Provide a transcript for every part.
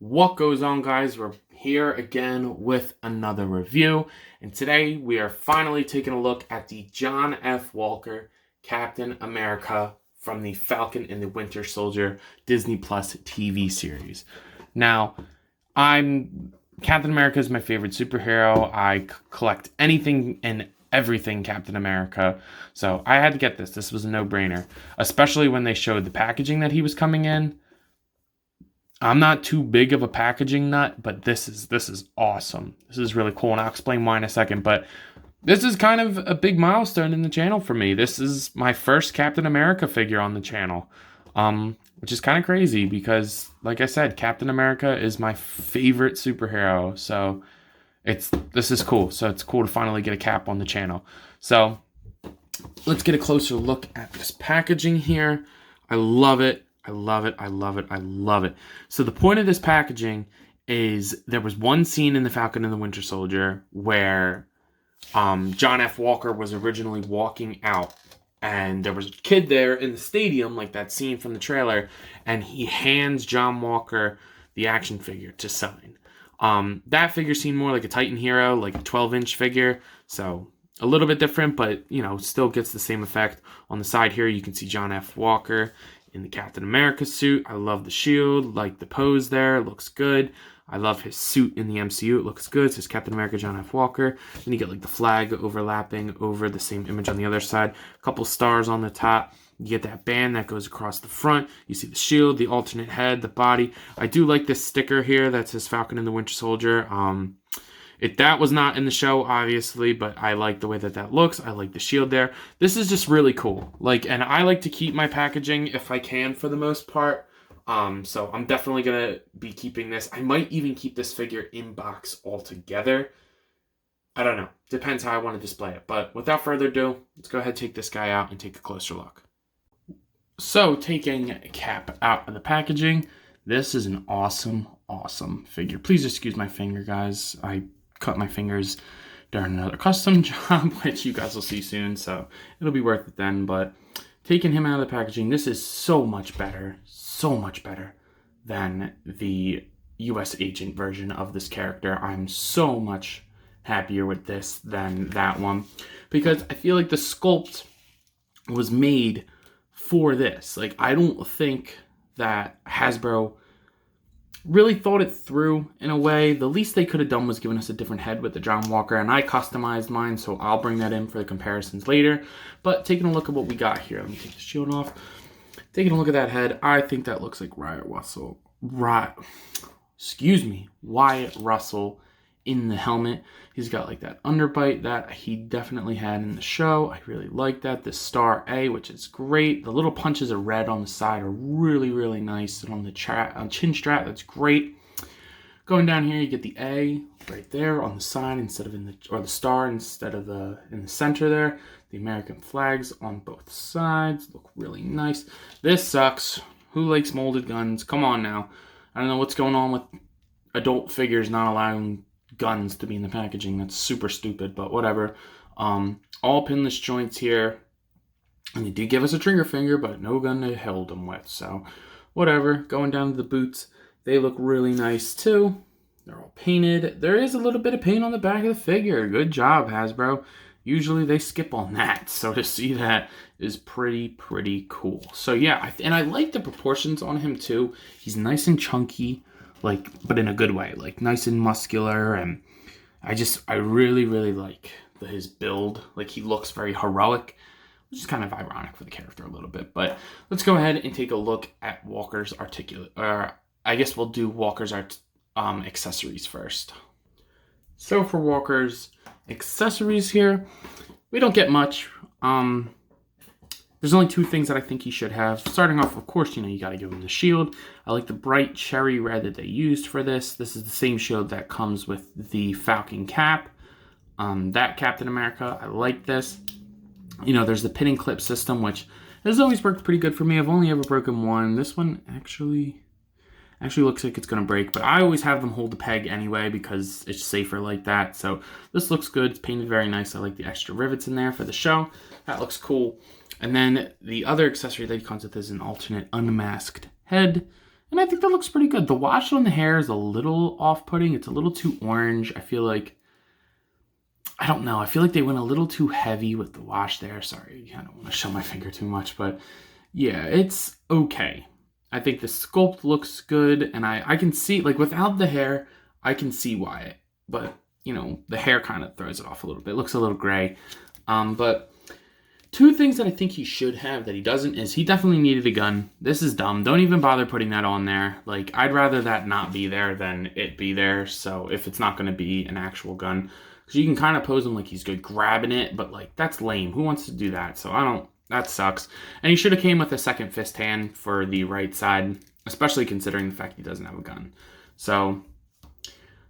What goes on, guys? We're here again with another review, and today we are finally taking a look at the John F. Walker Captain America from the Falcon and the Winter Solider DisneyPlus TV series. Now, Captain America is my favorite superhero. I collect anything and everything Captain America, so I had to get this. This was a no-brainer, especially when they showed the packaging that he was coming in. I'm not too big of a packaging nut, but this is awesome. This is really cool, and I'll explain why in a second. But this is kind of a big milestone in the channel for me. This is my first Captain America figure on the channel, which is kind of crazy because, like I said, Captain America is my favorite superhero. So this is cool. So it's cool to finally get a Cap on the channel. So let's get a closer look at this packaging here. I love it. I love it. I love it. I love it. So the point of this packaging is there was one scene in the Falcon and the Winter Solider where John F. Walker was originally walking out, and there was a kid there in the stadium, like that scene from the trailer, and he hands John Walker the action figure to sign. That figure seemed more like a Titan hero, like a 12-inch figure, so a little bit different, but still gets the same effect. On the side here, you can see John F. Walker in the Captain America suit. I love the shield, like the pose there, it looks good. I love his suit in the MCU, it looks good. It says Captain America John F. Walker. Then you get like the flag overlapping over the same image on the other side. A couple stars on the top. You get that band that goes across the front. You see the shield, the alternate head, the body. I do like this sticker here that says Falcon and the Winter Solider. That was not in the show, obviously, but I like the way that looks. I like the shield there. This is just really cool. And I like to keep my packaging if I can for the most part. So I'm definitely going to be keeping this. I might even keep this figure in box altogether. I don't know. Depends how I want to display it. But without further ado, let's go ahead and take this guy out and take a closer look. So taking Cap out of the packaging, this is an awesome, awesome figure. Please excuse my finger, guys. I cut my fingers during another custom job, which you guys will see soon, so it'll be worth it then. But taking him out of the packaging, this is so much better than the U.S. Agent version of this character. I'm so much happier with this than that one because I feel like the sculpt was made for this. I don't think that Hasbro really thought it through in a way. The least they could have done was given us a different head with the John Walker, and I customized mine, so I'll bring that in for the comparisons later. But taking a look at what we got here, let me take the shield off. Taking a look at that head, I think that looks like Wyatt Russell in the helmet. He's got like that underbite that he definitely had in the show. I really like that. The star A, which is great. The little punches of red on the side are really, really nice. And on the chin strap, that's great. Going down here, you get the A right there on the side instead of the star instead of in the center there. The American flags on both sides look really nice. This sucks. Who likes molded guns? Come on now. I don't know what's going on with adult figures not allowing guns to be in the packaging. That's super stupid, but whatever. All pinless joints here, and they did give us a trigger finger, but no gun to hold them with, so whatever. Going down to the boots, they look really nice too. They're all painted. There is a little bit of paint on the back of the figure. Good job, Hasbro. Usually they skip on that, so to see that is pretty cool. So yeah, and I like the proportions on him too. He's nice and chunky, but in a good way, nice and muscular, and I really like his build. He looks very heroic, which is kind of ironic for the character a little bit. But let's go ahead and take a look at Walker's I guess we'll do Walker's accessories first. So for Walker's accessories here, we don't get much. There's only two things that I think he should have. Starting off, of course, you got to give him the shield. I like the bright cherry red that they used for this. This is the same shield that comes with the Falcon cap. That Captain America, I like this. There's the pin and clip system, which has always worked pretty good for me. I've only ever broken one. This one actually looks like it's going to break, but I always have them hold the peg anyway because it's safer like that. So this looks good. It's painted very nice. I like the extra rivets in there for the show. That looks cool. And then the other accessory that comes with is an alternate unmasked head And I think that looks pretty good. The wash on the hair is a little off-putting. It's a little too orange. I feel like, I don't know. I feel like they went a little too heavy with the wash there. Sorry, I don't want to show my finger too much, but yeah, it's okay. I think the sculpt looks good, and I can see, like, without the hair, I can see why. But, you know, the hair kind of throws it off a little bit. It looks a little gray. But two things that I think he should have that he doesn't is he definitely needed a gun. This is dumb. Don't even bother putting that on there. Like, I'd rather that not be there than it be there. So if it's not going to be an actual gun, because you can kind of pose him like he's good grabbing it, but like, that's lame. Who wants to do that? So that sucks. And he should have came with a second fist hand for the right side, especially considering the fact he doesn't have a gun. So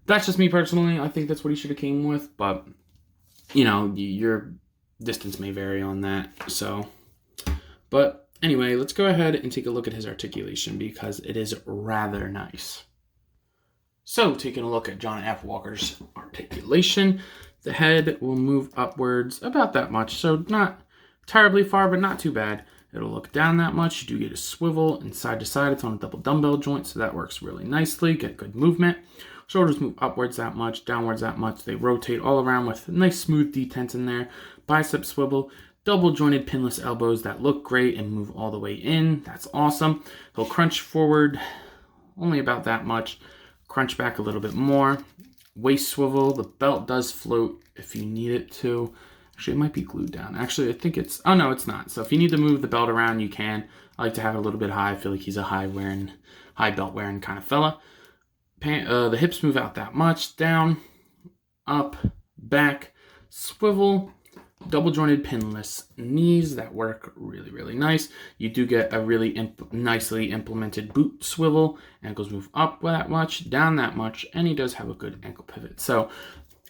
that's just me personally. I think that's what he should have came with, but you know, your distance may vary on that. So, but anyway, let's go ahead and take a look at his articulation because it is rather nice. So, taking a look at John F. Walker's articulation, the head will move upwards about that much. So not terribly far, but not too bad. It'll look down that much. You do get a swivel and side to side. It's on a double dumbbell joint, so that works really nicely. Get good movement. Shoulders move upwards that much, downwards that much. They rotate all around with nice smooth detents in there. Bicep swivel, double jointed pinless elbows that look great and move all the way in. That's awesome. They'll crunch forward only about that much. Crunch back a little bit more. Waist swivel. The belt does float if you need it to. Actually, it might be glued down. Actually, I think it's... Oh, no, it's not. So if you need to move the belt around, you can. I like to have it a little bit high. I feel like he's a high belt wearing kind of fella. The hips move out that much. Down, up, back, swivel, double jointed pinless knees that work really, really nice. You do get a really nicely implemented boot swivel. Ankles move up that much, down that much, and he does have a good ankle pivot. So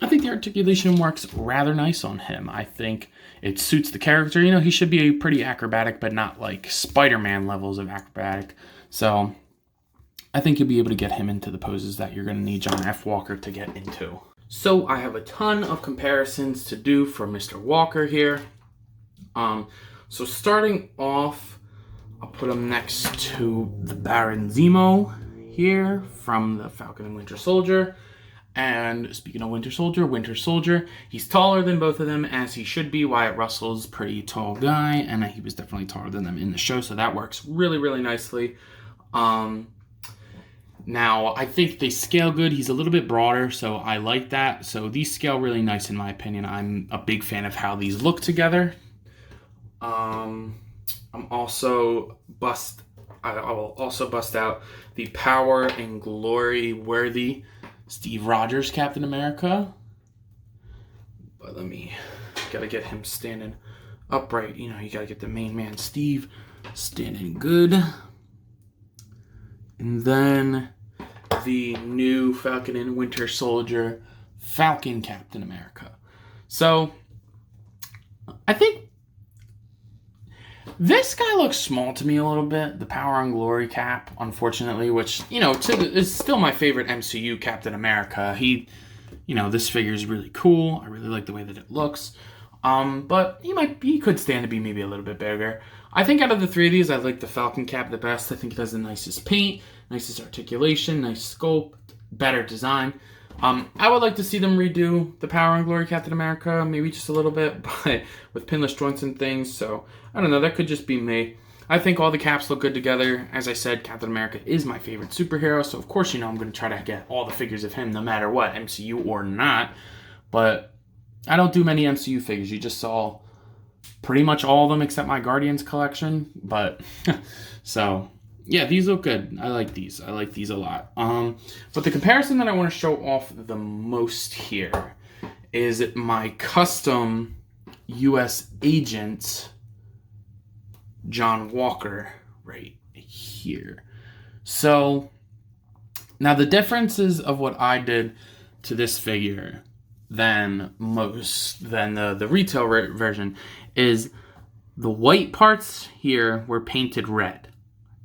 I think the articulation works rather nice on him. I think it suits the character. You know, he should be pretty acrobatic, but not like Spider-Man levels of acrobatic. So I think you'll be able to get him into the poses that you're going to need John F. Walker to get into. So I have a ton of comparisons to do for Mr. Walker here. So starting off, I'll put him next to the Baron Zemo here from the Falcon and Winter Soldier. And speaking of Winter Soldier, he's taller than both of them, as he should be. Wyatt Russell's a pretty tall guy, and he was definitely taller than them in the show, so that works really, really nicely. Now, I think they scale good. He's a little bit broader, so I like that. So these scale really nice, in my opinion. I'm a big fan of how these look together. I will also bust out the power and glory worthy Steve Rogers Captain America. But gotta get him standing upright. You know, you gotta get the main man Steve standing good. And then the new Falcon and Winter Soldier, Falcon Captain America. So, I think this guy looks small to me a little bit. The Power and Glory Cap, unfortunately, which, you know, is still my favorite MCU Captain America. This figure is really cool. I really like the way that it looks. But he could stand to be maybe a little bit bigger. I think out of the three of these, I like the Falcon Cap the best. I think it has the nicest paint, nicest articulation, nice sculpt, better design. I would like to see them redo the Power and Glory Captain America, maybe just a little bit, but with pinless joints and things. So, I don't know, that could just be me. I think all the caps look good together. As I said, Captain America is my favorite superhero, so of course, I'm going to try to get all the figures of him no matter what, MCU or not. But I don't do many MCU figures. You just saw pretty much all of them except my Guardians collection. But, so, yeah, these look good. I like these. I like these a lot. But the comparison that I want to show off the most here is my custom U.S. Agent John Walker right here. So, now the differences of what I did to this figure than the retail version is the white parts here were painted red,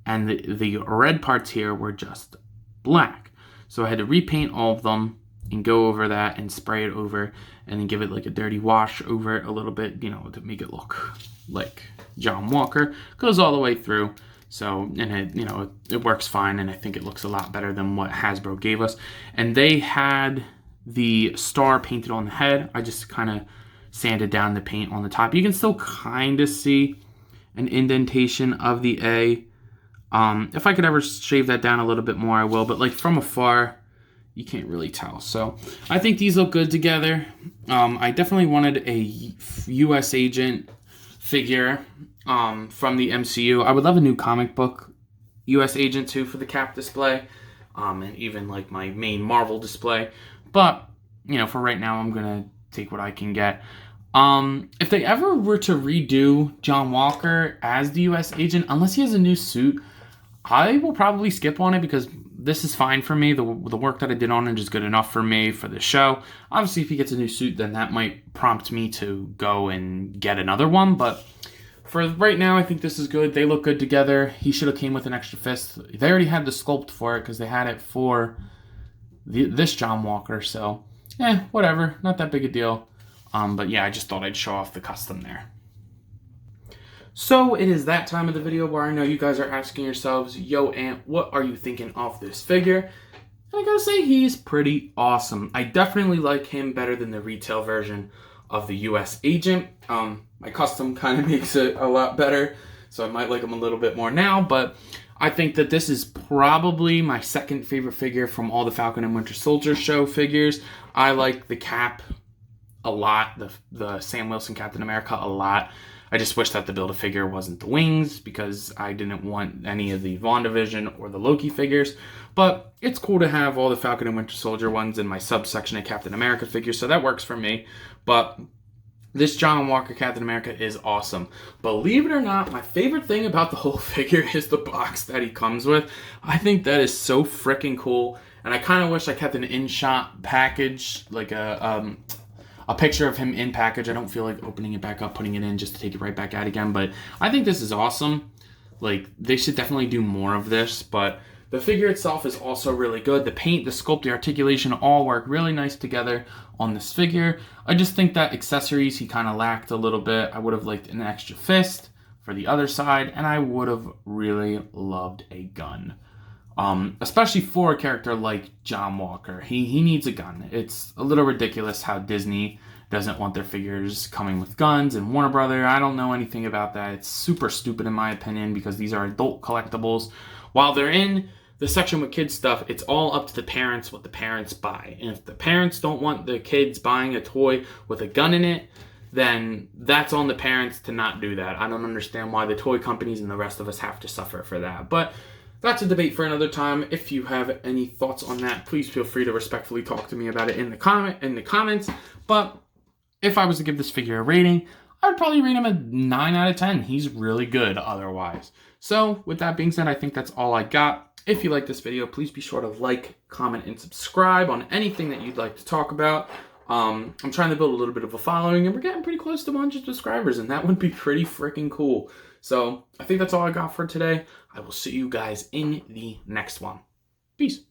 and the red parts here were just black. So I had to repaint all of them and go over that and spray it over and then give it like a dirty wash over it a little bit, to make it look like John Walker. Goes all the way through. So, and it works fine, and I think it looks a lot better than what Hasbro gave us. And they had the star painted on the head. I just kind of sanded down the paint on the top. You can still kind of see an indentation of the A. If I could ever shave that down a little bit more, I will. But like from afar, you can't really tell. So I think these look good together. I definitely wanted a U.S. Agent figure from the MCU. I would love a new comic book U.S. Agent too for the Cap display, and even like my main Marvel display. But for right now, I'm gonna take what I can get. If they ever were to redo John Walker as the U.S. Agent, unless he has a new suit, I will probably skip on it because this is fine for me. The work that I did on it is good enough for me for the show. Obviously, if he gets a new suit, then that might prompt me to go and get another one. But for right now, I think this is good. They look good together. He should have came with an extra fist. They already had the sculpt for it because they had it for this John Walker. So, whatever. Not that big a deal. But yeah, I just thought I'd show off the custom there. So it is that time of the video where I know you guys are asking yourselves, yo, Ant, what are you thinking of this figure? And I gotta say, he's pretty awesome. I definitely like him better than the retail version of the U.S. Agent. My custom kind of makes it a lot better, so I might like him a little bit more now, but I think that this is probably my second favorite figure from all the Falcon and Winter Soldier show figures. I like the Cap a lot, the Sam Wilson Captain America a lot. I just wish that the Build-A-Figure wasn't the wings because I didn't want any of the WandaVision or the Loki figures. But it's cool to have all the Falcon and Winter Soldier ones in my subsection of Captain America figures, so that works for me. But this John Walker Captain America is awesome. Believe it or not, my favorite thing about the whole figure is the box that he comes with. I think that is so freaking cool. And I kind of wish I kept an in-shot package, like a picture of him in package. I don't feel like opening it back up, putting it in just to take it right back out again. But I think this is awesome. Like, they should definitely do more of this. But the figure itself is also really good. The paint, the sculpt, the articulation all work really nice together on this figure. I just think that accessories he kind of lacked a little bit. I would have liked an extra fist for the other side. And I would have really loved a gun. Especially for a character like John Walker. He needs a gun. It's a little ridiculous how Disney doesn't want their figures coming with guns, and Warner Brother, I don't know anything about that. It's super stupid in my opinion because these are adult collectibles. While they're in the section with kids stuff, it's all up to the parents what the parents buy. And if the parents don't want the kids buying a toy with a gun in it, then that's on the parents to not do that. I don't understand why the toy companies and the rest of us have to suffer for that. But that's a debate for another time. If you have any thoughts on that, please feel free to respectfully talk to me about it in the comments. But if I was to give this figure a rating, I would probably rate him a 9 out of 10. He's really good otherwise. So with that being said, I think that's all I got. If you like this video, please be sure to like, comment, and subscribe on anything that you'd like to talk about. I'm trying to build a little bit of a following, and we're getting pretty close to 100 subscribers, and that would be pretty freaking cool. So I think that's all I got for today. I will see you guys in the next one. Peace.